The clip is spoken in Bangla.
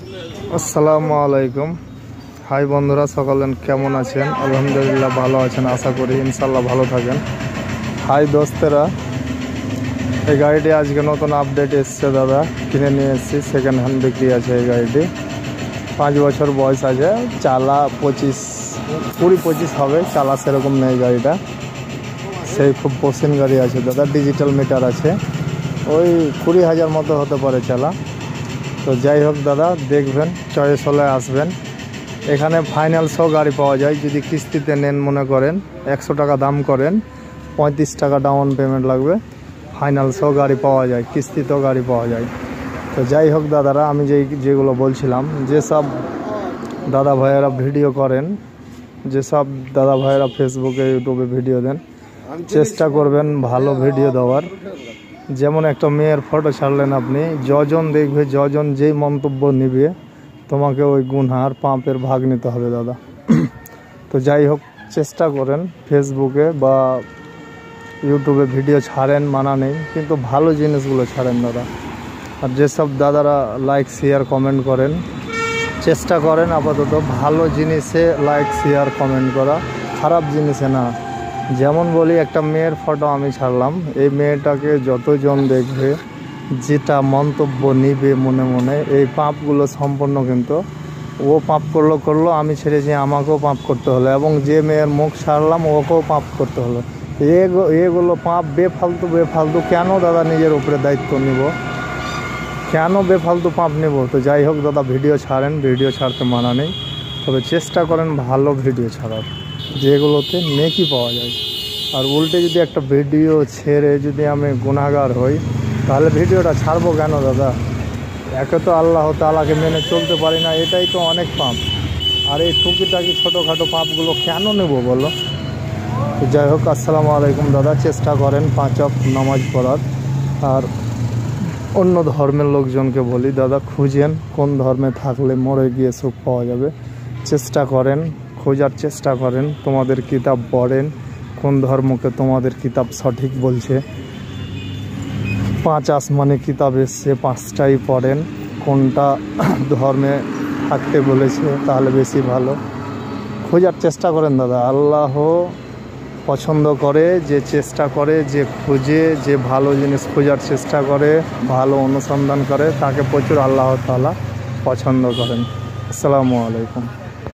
আসসালামু আলাইকুম। হাই বন্ধুরা, সকলেন কেমন আছেন? আলহামদুলিল্লাহ ভালো আছেন, আশা করি ইনশাল্লাহ ভালো থাকেন। হাই দোস্তেরা, এই গাড়িটি আজকে নতুন আপডেট এসছে দাদা, কিনে নিয়ে এসেছি। সেকেন্ড হ্যান্ড বিক্রি আছে এই গাড়িটি। 5 বছর বয়স আছে, চালা 20-25 হবে, চালা সেরকম নেই গাড়িটা। সেই খুব পছন্দ গাড়ি আছে দাদা, ডিজিটাল মিটার আছে, ওই 20,000 মতো হতে পারে চালা। তো যাই হোক দাদা, দেখবেন, চয়েস হলে আসবেন। এখানে ফাইনাল সহ গাড়ি পাওয়া যায়। যদি কিস্তিতে নেন মনে করেন 100 টাকা দাম করেন, 35 টাকা ডাউন পেমেন্ট লাগবে। ফাইনাল সহ গাড়ি পাওয়া যায়, কিস্তিতেও গাড়ি পাওয়া যায়। তো যাই হোক দাদারা, আমি যেগুলো বলছিলাম, যেসব দাদা ভাইয়েরা ভিডিও করেন, যেসব দাদা ভাইয়েরা ফেসবুকে ইউটিউবে ভিডিও দেন, চেষ্টা করবেন ভালো ভিডিও দেওয়ার। যেমন একটা মেয়ের ফটো ছাড়লেন আপনি, যজন দেখবে, যজন যেই মন্তব্য নিবে, তোমাকে ওই গুনহার পাপের ভাগ নিতে হবে দাদা। তো যাই হোক, চেষ্টা করেন ফেসবুকে বা ইউটিউবে ভিডিও ছাড়েন, মানা নেই, কিন্তু ভালো জিনিসগুলো ছাড়েন দাদা। আর যেসব দাদারা লাইক শেয়ার কমেন্ট করেন, চেষ্টা করেন আপাতত ভালো জিনিসে লাইক শেয়ার কমেন্ট করা, খারাপ জিনিসে না। যেমন বলি, একটা মেয়ের ফটো আমি ছাড়লাম, এই মেয়েটাকে যতজন দেখবে, যেটা মন্তব্য নিবে মনে মনে, এই পাপগুলো সম্পূর্ণ কিন্তু ও পাপ করলো, আমি ছেড়েছি, আমাকেও পাপ করতে হলো, এবং যে মেয়ের মুখ ছাড়লাম ওকেও পাপ করতে হলো। এগুলো পাপ বেফালতু কেন দাদা নিজের উপরে দায়িত্ব নিব? কেন বেফালতু পাপ নেব? তো যাই হোক দাদা, ভিডিও ছাড়েন, ভিডিও ছাড়তে মানা নেই, তবে চেষ্টা করেন ভালো ভিডিও ছাড়ার, যেগুলোতে নেকি পাওয়া যায়। আর উল্টে যদি একটা ভিডিও ছেড়ে যদি আমি গুনাহগার হই, তাহলে ভিডিওটা ছাড়বো কেন দাদা? একে তো আল্লাহ তাআলাকে মেনে চলতে পারি না, এটাই তো অনেক পাপ। আর এই টুকিটাকি ছোটোখাটো পাপগুলো কেন নেব বলো? তো যাই হোক, আসসালামু আলাইকুম দাদা। চেষ্টা করেন 5 ওয়াক্ত নামাজ পড়ার। আর অন্য ধর্মের লোকজনকে বলি দাদা, খুঁজেন কোন ধর্মে থাকলে মরে গিয়ে সুখ পাওয়া যাবে। চেষ্টা করেন, খোঁজার চেষ্টা করেন, তোমাদের কিতাব পড়েন, কোন ধর্মকে তোমাদের কিতাব সঠিক বলছে। 5 আসমানি কিতাব এসছে, 5টাই পড়েন, কোনটা ধর্মে থাকতে বলেছে তাহলে বেশি ভালো। খোঁজার চেষ্টা করেন দাদা। আল্লাহ পছন্দ করে যে চেষ্টা করে, যে খুঁজে, যে ভালো জিনিস খোঁজার চেষ্টা করে, ভালো অনুসন্ধান করে, তাকে প্রচুর আল্লাহ তাআলা পছন্দ করেন। আসসালামু আলাইকুম।